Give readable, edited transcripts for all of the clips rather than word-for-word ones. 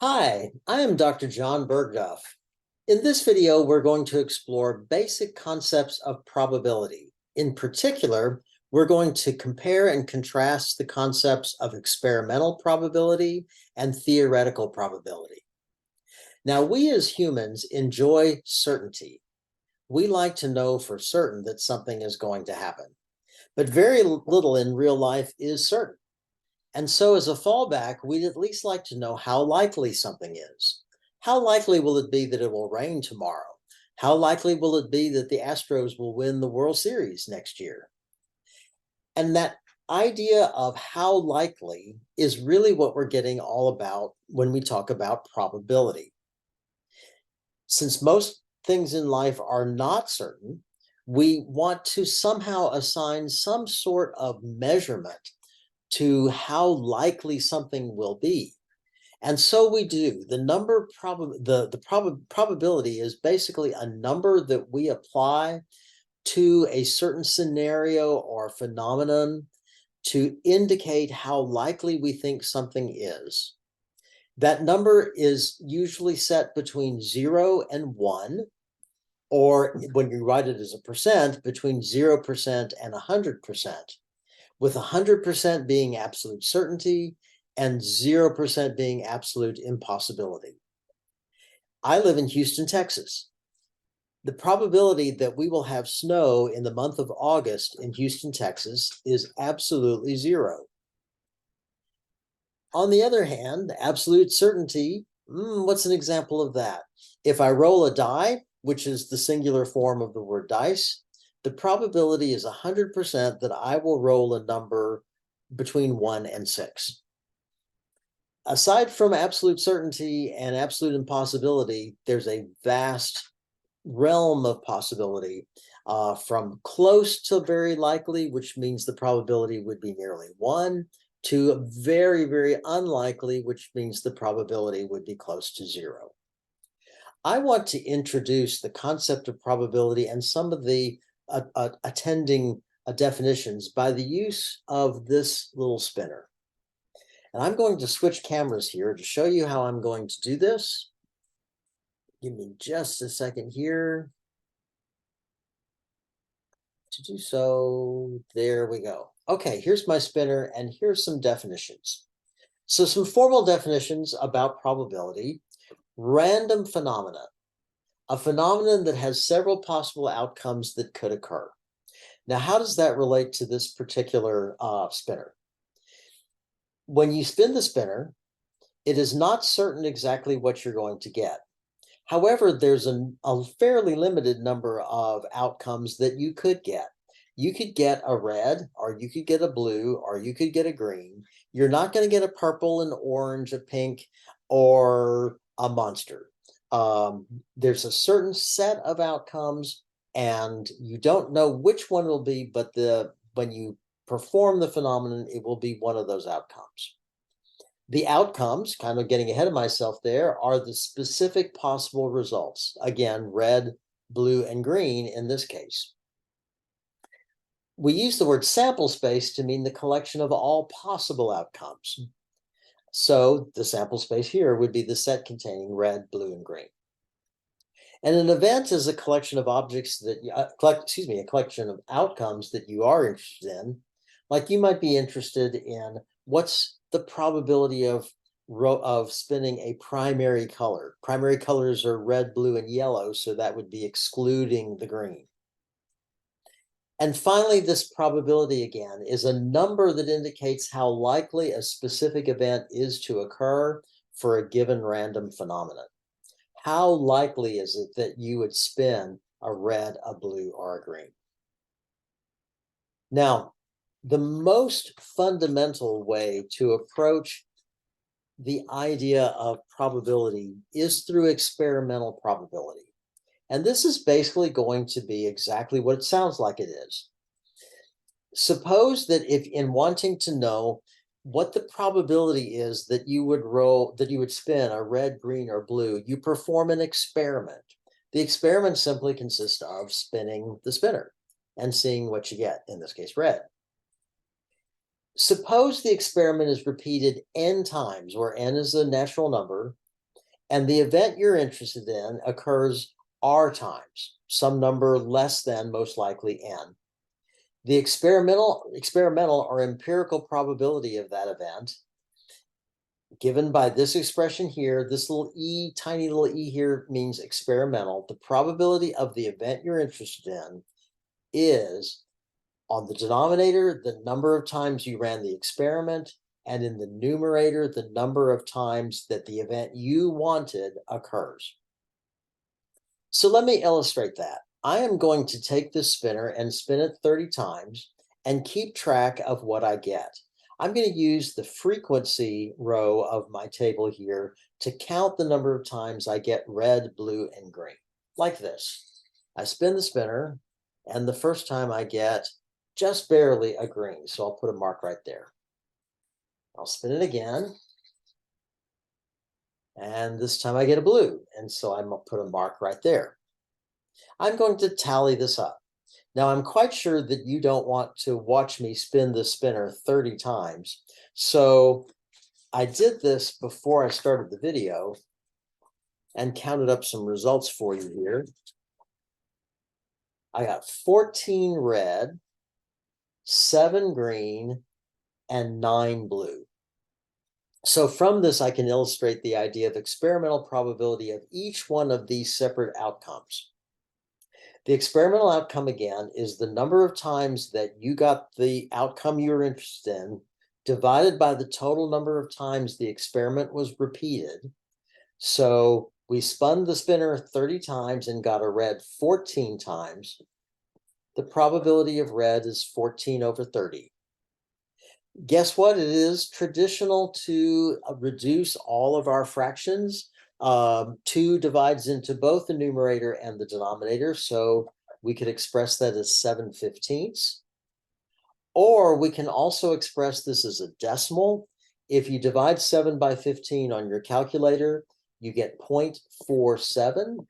Hi, I am Dr. John Burghduff. In this video, we're going to explore basic concepts of probability. In particular, we're going to compare and contrast the concepts of experimental probability and theoretical probability. Now, we as humans enjoy certainty. We like to know for certain that something is going to happen, but very little in real life is certain. And so as a fallback, we'd at least like to know how likely something is. How likely will it be that it will rain tomorrow? How likely will it be that the Astros will win the World Series next year? And that idea of how likely is really what we're getting all about when we talk about probability. Since most things in life are not certain, we want to somehow assign some sort of measurement to how likely something will be. And so we do. Probability is basically a number that we apply to a certain scenario or phenomenon to indicate how likely we think something is. That number is usually set between 0 and 1, or when you write it as a percent, between 0% and 100%. With 100% being absolute certainty and 0% being absolute impossibility. I live in Houston, Texas. The probability that we will have snow in the month of August in Houston, Texas is absolutely 0. On the other hand, absolute certainty, what's an example of that? If I roll a die, which is the singular form of the word dice, the probability is 100% that I will roll a number between 1 and 6. Aside from absolute certainty and absolute impossibility, there's a vast realm of possibility, from close to very likely, which means the probability would be nearly 1, to very, very unlikely, which means the probability would be close to 0. I want to introduce the concept of probability and some of the attending definitions by the use of this little spinner. And I'm going to switch cameras here to show you how I'm going to do this. Give me just a second here to do so. There we go. Okay, here's my spinner, and here's some definitions. So some formal definitions about probability. Random phenomena. A phenomenon that has several possible outcomes that could occur. Now, how does that relate to this particular spinner? When you spin the spinner, it is not certain exactly what you're going to get. However, there's a fairly limited number of outcomes that you could get. You could get a red, or you could get a blue, or you could get a green. You're not going to get a purple, an orange, a pink, or a monster. There's a certain set of outcomes, and you don't know which one will be, but when you perform the phenomenon, it will be one of those outcomes. The outcomes, kind of getting ahead of myself there, are the specific possible results. Again, red, blue, and green in this case. We use the word sample space to mean the collection of all possible outcomes. So the sample space here would be the set containing red, blue, and green. And an event is a collection of objects that, a collection of outcomes that you are interested in. Like you might be interested in what's the probability of spinning a primary color. Primary colors are red, blue, and yellow, so that would be excluding the green. And finally, this probability again is a number that indicates how likely a specific event is to occur for a given random phenomenon. How likely is it that you would spin a red, a blue, or a green? Now, the most fundamental way to approach the idea of probability is through experimental probability. And this is basically going to be exactly what it sounds like it is. Suppose that if in wanting to know what the probability is that you would spin a red, green, or blue, you perform an experiment. The experiment simply consists of spinning the spinner and seeing what you get, in this case, red. Suppose the experiment is repeated n times, where n is a natural number, and the event you're interested in occurs R times, some number less than most likely N. The experimental or empirical probability of that event, given by this expression here, this little e, tiny little e here means experimental. The probability of the event you're interested in is, on the denominator, the number of times you ran the experiment, and in the numerator, the number of times that the event you wanted occurs. So let me illustrate that. I am going to take this spinner and spin it 30 times and keep track of what I get. I'm going to use the frequency row of my table here to count the number of times I get red, blue, and green, like this. I spin the spinner, and the first time I get just barely a green, so I'll put a mark right there. I'll spin it again, and this time I get a blue, and so I'm going to put a mark right there. I'm going to tally this up. Now, I'm quite sure that you don't want to watch me spin the spinner 30 times. So I did this before I started the video and counted up some results for you here. I got 14 red, 7 green, and 9 blue. So from this, I can illustrate the idea of experimental probability of each one of these separate outcomes. The experimental outcome, again, is the number of times that you got the outcome you were interested in divided by the total number of times the experiment was repeated. So we spun the spinner 30 times and got a red 14 times. The probability of red is 14 over 30. Guess what? It is traditional to reduce all of our fractions. 2 divides into both the numerator and the denominator, so we could express that as 7/15. Or we can also express this as a decimal. If you divide 7 by 15 on your calculator, you get 0.47.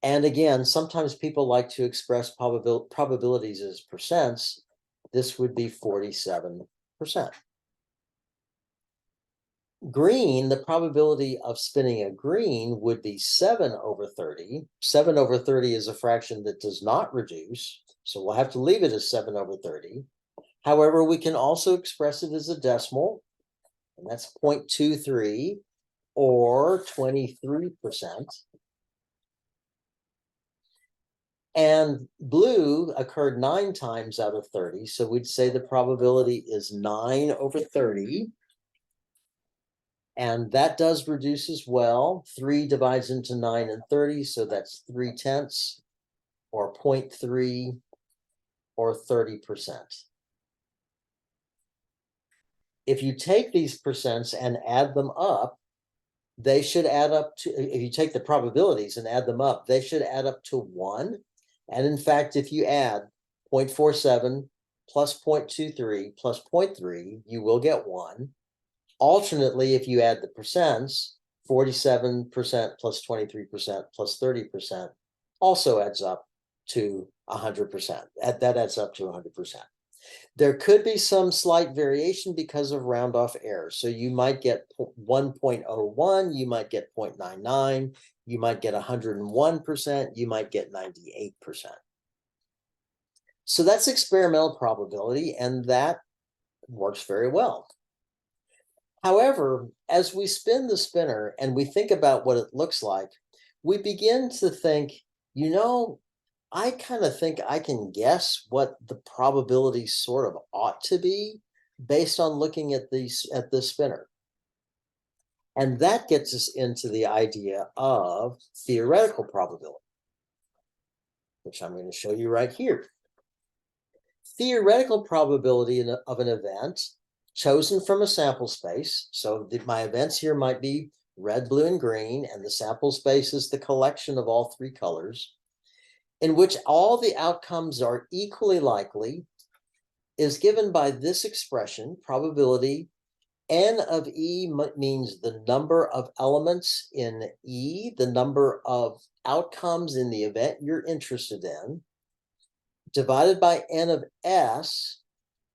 And again, sometimes people like to express probabilities as percents. This would be 47%. Green, the probability of spinning a green would be 7 over 30. 7 over 30 is a fraction that does not reduce, so we'll have to leave it as 7 over 30. However, we can also express it as a decimal, and that's 0.23 or 23%. And blue occurred 9 times out of 30, so we'd say the probability is 9 over 30. And that does reduce as well. 3 divides into 9 and 30, so that's 3/10 or 0.3 or 30%. If you take these percents and add them up, they should add up to, if you take the probabilities and add them up, they should add up to 1. And in fact, if you add 0.47 plus 0.23 plus 0.3, you will get 1. Alternately, if you add the percents, 47% plus 23% plus 30% also adds up to 100%. That adds up to 100%. There could be some slight variation because of round off error. So you might get 1.01, you might get 0.99, you might get 101%, you might get 98%. So that's experimental probability, and that works very well. However, as we spin the spinner and we think about what it looks like, we begin to think, I kind of think I can guess what the probability sort of ought to be based on looking at the spinner. And that gets us into the idea of theoretical probability, which I'm going to show you right here. Theoretical probability of an event chosen from a sample space. So my events here might be red, blue, and green, and the sample space is the collection of all 3 colors, in which all the outcomes are equally likely, is given by this expression, probability. N of E means the number of elements in E, the number of outcomes in the event you're interested in, divided by N of S.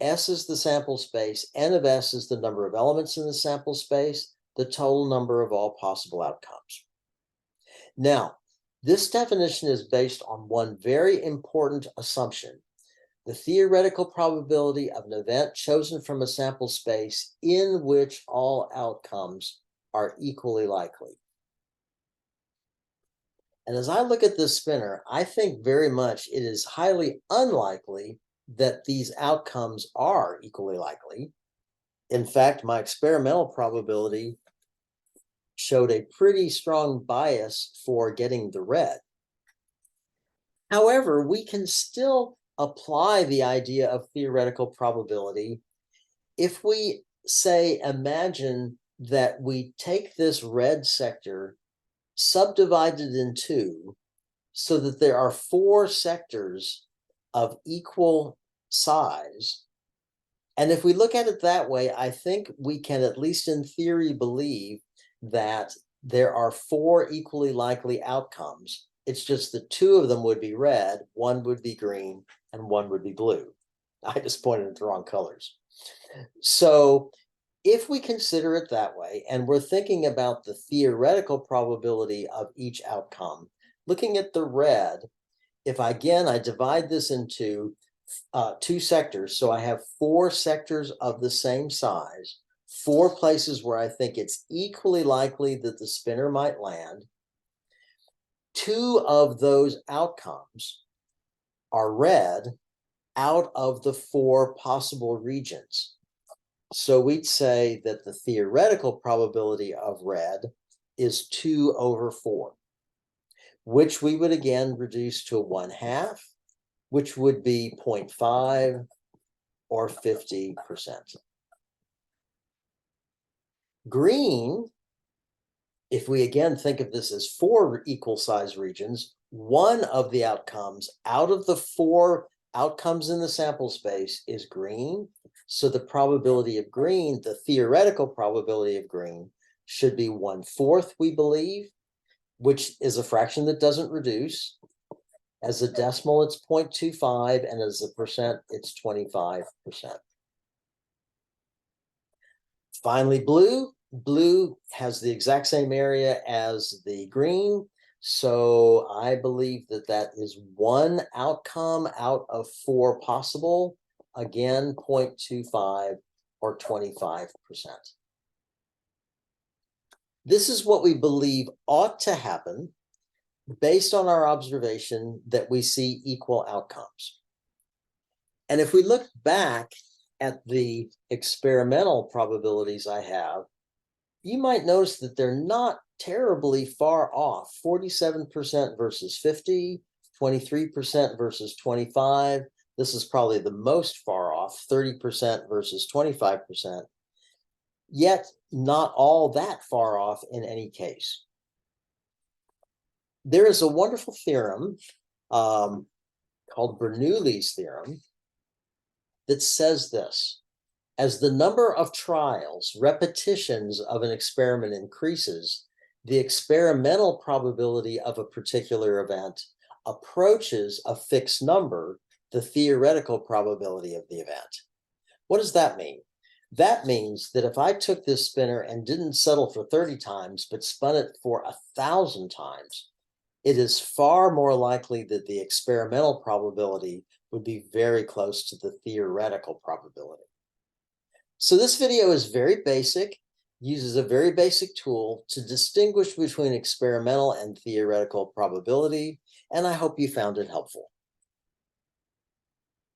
S is the sample space, N of S is the number of elements in the sample space, the total number of all possible outcomes. Now, this definition is based on one very important assumption: the theoretical probability of an event chosen from a sample space in which all outcomes are equally likely. And as I look at this spinner, I think very much it is highly unlikely that these outcomes are equally likely. In fact, my experimental probability showed a pretty strong bias for getting the red. However, we can still apply the idea of theoretical probability if we say, imagine that we take this red sector, subdivide it in two, so that there are four sectors of equal size. And if we look at it that way, I think we can, at least in theory, believe that there are four equally likely outcomes. It's just that two of them would be red, one would be green, and one would be blue. I just pointed at the wrong colors. So if we consider it that way, and we're thinking about the theoretical probability of each outcome, looking at the red, if I divide this into two sectors, so I have four sectors of the same size, four places where I think it's equally likely that the spinner might land. Two of those outcomes are red out of the four possible regions. So we'd say that the theoretical probability of red is 2/4, which we would again reduce to 1/2, which would be 0.5 or 50%. Green, if we again think of this as four equal size regions, one of the outcomes out of the four outcomes in the sample space is green. So the probability of green, the theoretical probability of green, should be 1/4, we believe, which is a fraction that doesn't reduce. As a decimal, it's 0.25, and as a percent, it's 25%. Finally, blue. Blue has the exact same area as the green, so I believe that that is one outcome out of four possible. Again, 0.25 or 25%. This is what we believe ought to happen based on our observation that we see equal outcomes. And if we look back at the experimental probabilities I have, you might notice that they're not terribly far off. 47% versus 50, 23% versus 25. This is probably the most far off, 30% versus 25%. Yet not all that far off in any case. There is a wonderful theorem called Bernoulli's theorem that says this: as the number of trials, repetitions of an experiment increases, the experimental probability of a particular event approaches a fixed number, the theoretical probability of the event. What does that mean? That means that if I took this spinner and didn't settle for 30 times, but spun it for 1,000 times, it is far more likely that the experimental probability would be very close to the theoretical probability. So this video is very basic, uses a very basic tool to distinguish between experimental and theoretical probability, and I hope you found it helpful.